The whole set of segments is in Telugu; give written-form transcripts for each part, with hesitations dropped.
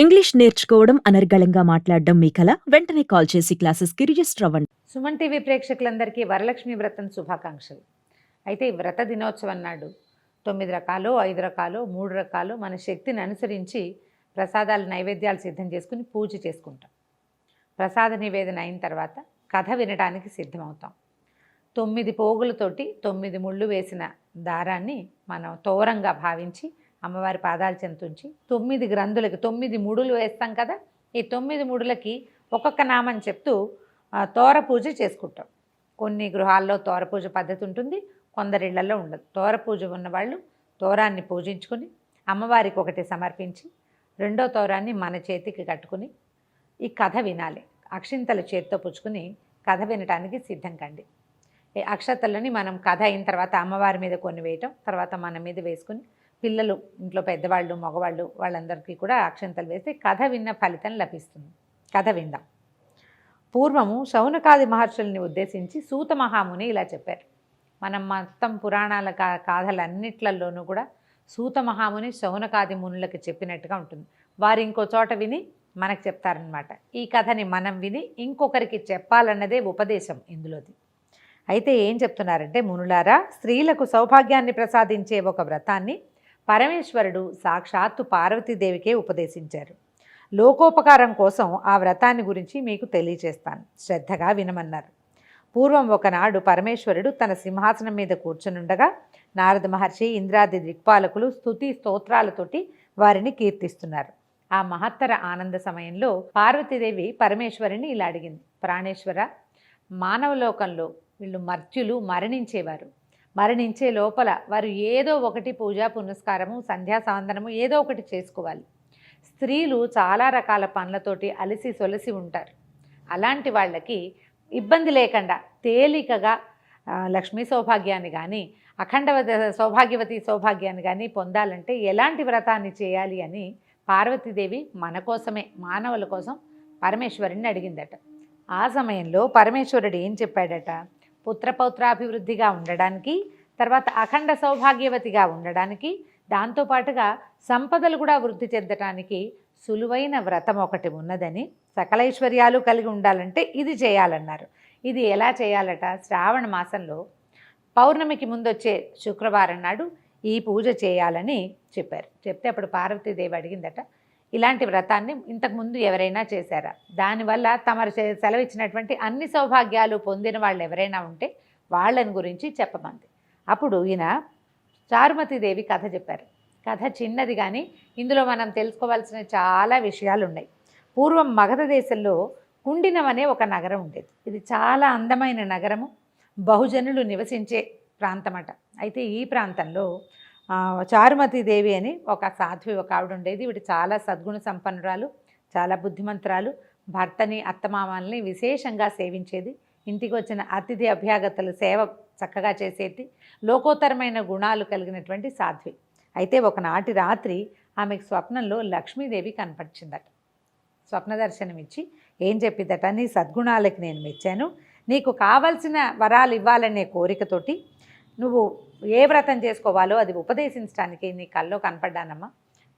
ఇంగ్లీష్ నేర్చుకోవడం అనర్గళంగా మాట్లాడడం మీ కల వెంటనే కాల్ చేసి క్లాసెస్కి రిజిస్టర్ అవ్వండి. సుమన్ టీవీ ప్రేక్షకులందరికీ వరలక్ష్మి వ్రతం శుభాకాంక్షలు. అయితే ఈ వ్రత దినోత్సవం నాడు 9 రకాలు, 5 రకాలు, 3 రకాలు మన శక్తిని అనుసరించి ప్రసాదాలు నైవేద్యాలు సిద్ధం చేసుకుని పూజ చేసుకుంటాం. ప్రసాద నివేదన అయిన తర్వాత కథ వినడానికి సిద్ధమవుతాం. 9 పోగులతోటి 9 ముళ్ళు వేసిన దారాన్ని మనం తోరంగా భావించి అమ్మవారి పాదాల చెంతుంచి 9 గ్రంథులకి 9 ముడులు వేస్తాం కదా. ఈ 9 ముడులకి ఒక్కొక్క నామని చెప్తూ తోర పూజ చేసుకుంటాం. కొన్ని గృహాల్లో తోర పూజ పద్ధతి ఉంటుంది, కొందరిళ్లలో ఉండదు. తోర పూజ ఉన్నవాళ్ళు తోరాన్ని పూజించుకుని అమ్మవారికి ఒకటి సమర్పించి రెండో తోరాన్ని మన చేతికి కట్టుకుని ఈ కథ వినాలి. అక్షింతలు చేత్తో పుచ్చుకుని కథ వినటానికి సిద్ధం కండి. ఈ అక్షతలని మనం కథ అయిన తర్వాత అమ్మవారి మీద కొన్ని వేయటం, తర్వాత మన మీద వేసుకుని పిల్లలు, ఇంట్లో పెద్దవాళ్ళు, మగవాళ్ళు వాళ్ళందరికీ కూడా అక్షంతలు వేస్తే కథ విన్న ఫలితం లభిస్తుంది. కథ విందాం. పూర్వము శౌనకాది మహర్షుల్ని ఉద్దేశించి సూత మహాముని ఇలా చెప్పారు. మనం మొత్తం పురాణాల కాథలన్నిట్లలోనూ కూడా సూత మహాముని శౌనకాది మునులకు చెప్పినట్టుగా ఉంటుంది. వారు ఇంకో చోట విని మనకు చెప్తారనమాట. ఈ కథని మనం విని ఇంకొకరికి చెప్పాలన్నదే ఉపదేశం ఇందులోది. అయితే ఏం చెప్తున్నారంటే, మునులారా, స్త్రీలకు సౌభాగ్యాన్ని ప్రసాదించే ఒక వ్రతాన్ని పరమేశ్వరుడు సాక్షాత్తు పార్వతీదేవికే ఉపదేశించారు. లోకోపకారం కోసం ఆ వ్రతాన్ని గురించి మీకు తెలియచేస్తాను, శ్రద్ధగా వినమన్నారు. పూర్వం ఒకనాడు పరమేశ్వరుడు తన సింహాసనం మీద కూర్చునుండగా నారద మహర్షి, ఇంద్రాది దిక్పాలకులు స్తుతి స్తోత్రాలతోటి వారిని కీర్తిస్తున్నారు. ఆ మహత్తర ఆనంద సమయంలో పార్వతీదేవి పరమేశ్వరుని ఇలా అడిగింది. ప్రాణేశ్వర, మానవలోకంలో వీళ్ళు మర్త్యులు మరణించేవారు. మరణించే లోపల వారు ఏదో ఒకటి పూజా పునస్కారము, సంధ్యా సావందనము ఏదో ఒకటి చేసుకోవాలి. స్త్రీలు చాలా రకాల పనులతోటి అలసి సొలసి ఉంటారు. అలాంటి వాళ్ళకి ఇబ్బంది లేకుండా తేలికగా లక్ష్మీ సౌభాగ్యాన్ని కానీ, అఖండ సౌభాగ్యాన్ని కానీ పొందాలంటే ఎలాంటి వ్రతాన్ని చేయాలి అని పార్వతీదేవి మన కోసమే, మానవుల కోసం పరమేశ్వరుని అడిగిందట. ఆ సమయంలో పరమేశ్వరుడు ఏం చెప్పాడట, పుత్రపౌత్రాభివృద్ధిగా ఉండడానికి, తర్వాత అఖండ సౌభాగ్యవతిగా ఉండడానికి, దాంతోపాటుగా సంపదలు కూడా వృద్ధి చెందటానికి సులువైన వ్రతం ఒకటి ఉన్నదని, సకలైశ్వర్యాలు కలిగి ఉండాలంటే ఇది చేయాలన్నారు. ఇది ఎలా చేయాలట, శ్రావణ మాసంలో పౌర్ణమికి ముందు వచ్చే శుక్రవారం నాడు ఈ పూజ చేయాలని చెప్పారు. చెప్తే అప్పుడు పార్వతీదేవి అడిగిందట, ఇలాంటి వ్రతాన్ని ఇంతకుముందు ఎవరైనా చేశారా? దానివల్ల తమరు సెలవిచ్చినటువంటి అన్ని సౌభాగ్యాలు పొందిన వాళ్ళు ఎవరైనా ఉంటే వాళ్ళని గురించి చెప్పమంది. అప్పుడు ఈయన చారుమతీదేవి కథ చెప్పారు. కథ చిన్నది కానీ ఇందులో మనం తెలుసుకోవాల్సిన చాలా విషయాలు ఉన్నాయి. పూర్వం మగధ దేశంలో కుండినం అనే ఒక నగరం ఉండేది. ఇది చాలా అందమైన నగరము, బహుజనులు నివసించే ప్రాంతమట. అయితే ఈ ప్రాంతంలో చారుమతీదేవి అని ఒక సాధ్వి, ఒక ఆవిడ ఉండేది. వీడు చాలా సద్గుణ సంపన్నురాలు, చాలా బుద్ధిమంతురాలు. భర్తని, అత్తమామల్ని విశేషంగా సేవించేది. ఇంటికి వచ్చిన అతిథి అభ్యాగతలు సేవ చక్కగా చేసేది, లోకోత్తరమైన గుణాలు కలిగినటువంటి సాధ్వి. అయితే ఒకనాటి రాత్రి ఆమెకు స్వప్నంలో లక్ష్మీదేవి కనపడిచిందట. స్వప్న దర్శనం ఇచ్చి ఏం చెప్పిద్దట, నీ సద్గుణాలకి నేను మెచ్చాను, నీకు కావలసిన వరాలు ఇవ్వాలనే కోరికతోటి నువ్వు ఏ వ్రతం చేసుకోవాలో అది ఉపదేశించడానికి నీ కల్లో కనపడ్డానమ్మా.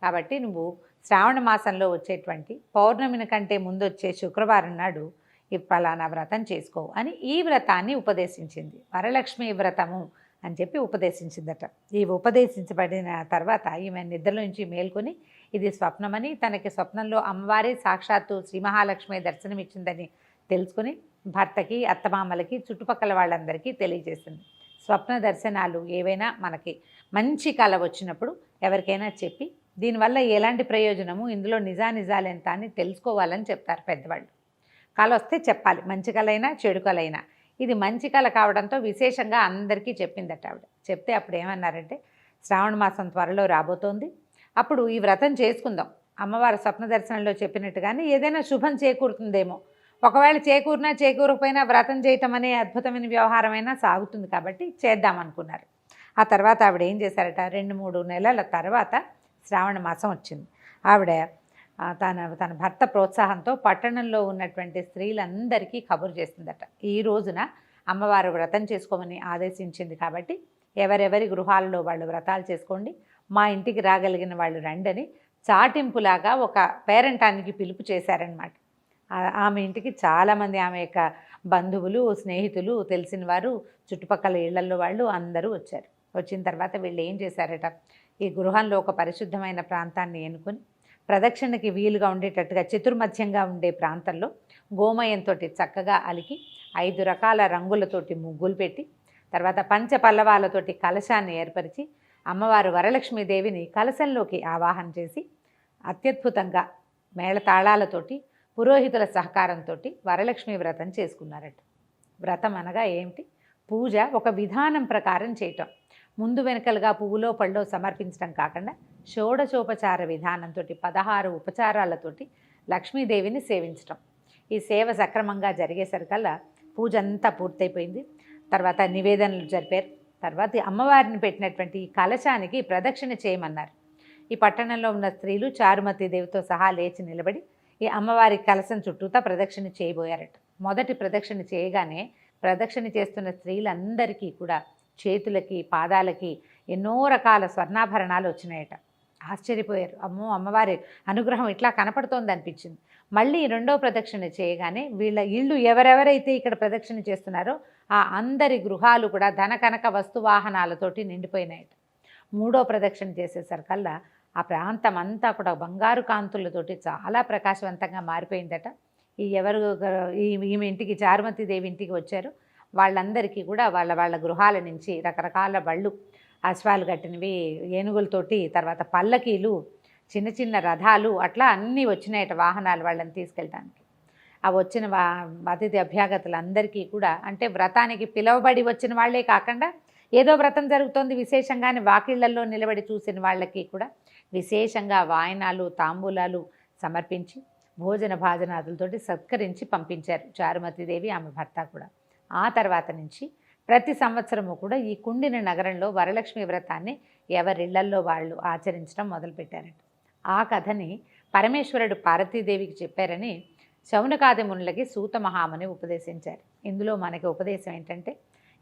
కాబట్టి నువ్వు శ్రావణ మాసంలో వచ్చేటువంటి పౌర్ణమిని కంటే ముందు వచ్చే శుక్రవారం నాడు ఈ ఫలానా వ్రతం చేసుకో అని ఈ వ్రతాన్ని ఉపదేశించింది. వరలక్ష్మి వ్రతము అని చెప్పి ఉపదేశించిందట. ఈ ఉపదేశించబడిన తర్వాత ఈమె నిద్రలోంచి మేల్కొని ఇది స్వప్నమని, తనకి స్వప్నంలో అమ్మవారి సాక్షాత్తు శ్రీ మహాలక్ష్మి దర్శనమిచ్చిందని తెలుసుకుని భర్తకి, అత్తమామలకి, చుట్టుపక్కల వాళ్ళందరికీ తెలియజేసింది. స్వప్న దర్శనాలు ఏవైనా మనకి మంచి కళ వచ్చినప్పుడు ఎవరికైనా చెప్పి దీనివల్ల ఎలాంటి ప్రయోజనము, ఇందులో నిజానిజాలు ఎంత అని తెలుసుకోవాలని చెప్తారు పెద్దవాళ్ళు. కళ వస్తే చెప్పాలి, మంచి కళ అయినా చెడు కళ అయినా. ఇది మంచి కళ కావడంతో విశేషంగా అందరికీ చెప్పిందట ఆవిడ. చెప్తే అప్పుడు ఏమన్నారంటే, శ్రావణ మాసం త్వరలో రాబోతోంది, అప్పుడు ఈ వ్రతం చేసుకుందాం. అమ్మవారి స్వప్న దర్శనంలో చెప్పినట్టుగానే ఏదైనా శుభం చేకూరుతుందేమో, ఒకవేళ చేకూరినా చేకూరకపోయినా వ్రతం చేయటం అనే అద్భుతమైన వ్యవహారమైనా సాగుతుంది కాబట్టి చేద్దామనుకున్నారు. ఆ తర్వాత ఆవిడ ఏం చేశారట, 2-3 నెలల తర్వాత శ్రావణ మాసం వచ్చింది. ఆవిడ తన భర్త ప్రోత్సాహంతో పట్టణంలో ఉన్నటువంటి స్త్రీలందరికీ కబురు చేసిందట. ఈ రోజున అమ్మవారు వ్రతం చేసుకోమని ఆదేశించింది కాబట్టి ఎవరెవరి గృహాలలో వాళ్ళు వ్రతాలు చేసుకోండి, మా ఇంటికి రాగలిగిన వాళ్ళు రండని చాటింపులాగా ఒక పేరంటానికి పిలుపు చేశారనమాట. ఆమె ఇంటికి చాలామంది ఆమె యొక్క బంధువులు, స్నేహితులు, తెలిసిన వారు, చుట్టుపక్కల ఇళ్లల్లో వాళ్ళు అందరూ వచ్చారు. వచ్చిన తర్వాత వీళ్ళు ఏం చేశారట, ఈ గృహంలో ఒక పరిశుద్ధమైన ప్రాంతాన్ని ఎన్నుకొని ప్రదక్షిణకి వీలుగా ఉండేటట్టుగా చతుర్మధ్యంగా ఉండే ప్రాంతంలో గోమయంతో చక్కగా అలికి 5 రకాల రంగులతోటి ముగ్గులు పెట్టి తర్వాత పంచపల్లవాలతోటి కలశాన్ని ఏర్పరిచి అమ్మవారు వరలక్ష్మీదేవిని కలశంలోకి ఆవాహన చేసి అత్యద్భుతంగా మేళతాళాలతోటి పురోహితుల సహకారంతో వరలక్ష్మి వ్రతం చేసుకున్నారట. వ్రతం అనగా ఏమిటి? పూజ ఒక విధానం ప్రకారం చేయటం. ముందు వెనకలుగా పువ్వులో పళ్ళో సమర్పించడం కాకుండా షోడశోపచార విధానంతో 16 ఉపచారాలతోటి లక్ష్మీదేవిని సేవించటం. ఈ సేవ సక్రమంగా జరిగేసరికల్లా పూజ అంతా పూర్తయిపోయింది. తర్వాత నివేదనలు జరిపారు. తర్వాత అమ్మవారిని పెట్టినటువంటి ఈ కలశానికి ప్రదక్షిణ చేయమన్నారు. ఈ పట్టణంలో ఉన్న స్త్రీలు చారుమతీదేవితో సహా లేచి నిలబడి ఈ అమ్మవారి కలశం చుట్టూతా ప్రదక్షిణ చేయబోయారట. మొదటి ప్రదక్షిణ చేయగానే ప్రదక్షిణ చేస్తున్న స్త్రీలందరికీ కూడా చేతులకి, పాదాలకి ఎన్నో రకాల స్వర్ణాభరణాలు వచ్చినాయట. ఆశ్చర్యపోయారు. అమ్మో, అమ్మవారి అనుగ్రహం ఇట్లా కనపడుతోంది అనిపించింది. మళ్ళీ రెండో ప్రదక్షిణ చేయగానే వీళ్ళ ఇళ్ళు ఎవరెవరైతే ఇక్కడ ప్రదక్షిణ చేస్తున్నారో ఆ అందరి గృహాలు కూడా ధన కనక వస్తువాహనాలతోటి నిండిపోయినాయట. మూడో ప్రదక్షిణ చేసేసరికల్లా ఆ ప్రాంతం అంతా కూడా బంగారు కాంతులతోటి చాలా ప్రకాశవంతంగా మారిపోయిందట. ఈమె ఇంటికి, చారుమతీదేవి ఇంటికి వచ్చారు వాళ్ళందరికీ కూడా వాళ్ళ గృహాల నుంచి రకరకాల బళ్ళు, అశ్వాలు కట్టినవి, ఏనుగులతోటి, తర్వాత పల్లకీలు, చిన్న చిన్న రథాలు, అట్లా అన్నీ వచ్చినాయట వాహనాలు వాళ్ళని తీసుకెళ్ళడానికి. ఆ వచ్చిన అతిథి అభ్యాగతులందరికీ కూడా, అంటే వ్రతానికి పిలువబడి వచ్చిన వాళ్ళే కాకుండా ఏదో వ్రతం జరుగుతోంది విశేషంగానే వాకిళ్లలో నిలబడి చూసిన వాళ్ళకి కూడా విశేషంగా వాయనాలు, తాంబూలాలు సమర్పించి భోజన భాజనాదులతోటి సత్కరించి పంపించారు చారుమతీదేవి, ఆమె భర్త కూడా. ఆ తర్వాత నుంచి ప్రతి సంవత్సరము కూడా ఈ కుండిన నగరంలో వరలక్ష్మి వ్రతాన్ని ఎవరిళ్లల్లో వాళ్ళు ఆచరించడం మొదలుపెట్టారట. ఆ కథని పరమేశ్వరుడు పార్వతీదేవికి చెప్పారని శౌనకాది మునులకి సూత మహాముని ఉపదేశించారు. ఇందులో మనకి ఉపదేశం ఏంటంటే,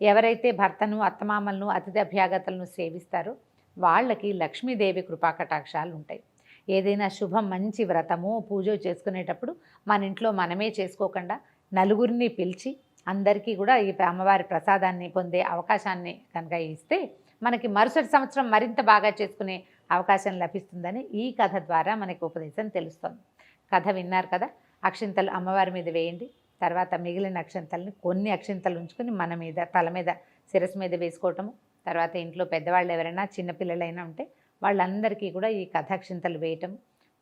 ఎవరైతే భర్తను, అత్తమామలను, అతిథి అభ్యాగతలను సేవిస్తారో వాళ్ళకి లక్ష్మీదేవి కృపాకటాక్షాలు ఉంటాయి. ఏదైనా శుభం, మంచి వ్రతము, పూజ చేసుకునేటప్పుడు మన ఇంట్లో మనమే చేసుకోకుండా నలుగురిని పిలిచి అందరికీ కూడా ఈ అమ్మవారి ప్రసాదాన్ని పొందే అవకాశాన్ని కనుక ఇస్తే మనకి మరుసటి సంవత్సరం మరింత బాగా చేసుకునే అవకాశం లభిస్తుందని ఈ కథ ద్వారా మనకి ఉపదేశం తెలుస్తోంది. కథ విన్నారు కదా. అక్షింతలు అమ్మవారి మీద వేయండి. తర్వాత మిగిలిన అక్షింతల్ని కొన్ని అక్షింతలు ఉంచుకొని మన మీద, తల మీద, శిరస్సు మీద వేసుకోవటము. తర్వాత ఇంట్లో పెద్దవాళ్ళు ఎవరైనా చిన్నపిల్లలైనా ఉంటే వాళ్ళందరికీ కూడా ఈ కథాక్షింతలు వేయటం.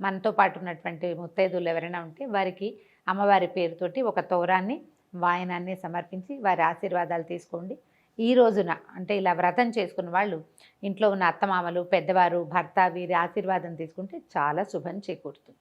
మనతో పాటు ఉన్నటువంటి ముత్తైదువులు ఎవరైనా ఉంటే వారికి అమ్మవారి పేరుతోటి ఒక తోరాన్ని, వాయనాన్ని సమర్పించి వారి ఆశీర్వాదాలు తీసుకోండి. ఈ రోజున అంటే ఇలా వ్రతం చేసుకున్న వాళ్ళు ఇంట్లో ఉన్న అత్తమామలు, పెద్దవారు, భర్త వీరి ఆశీర్వాదం తీసుకుంటే చాలా శుభం చేకూరుతుంది.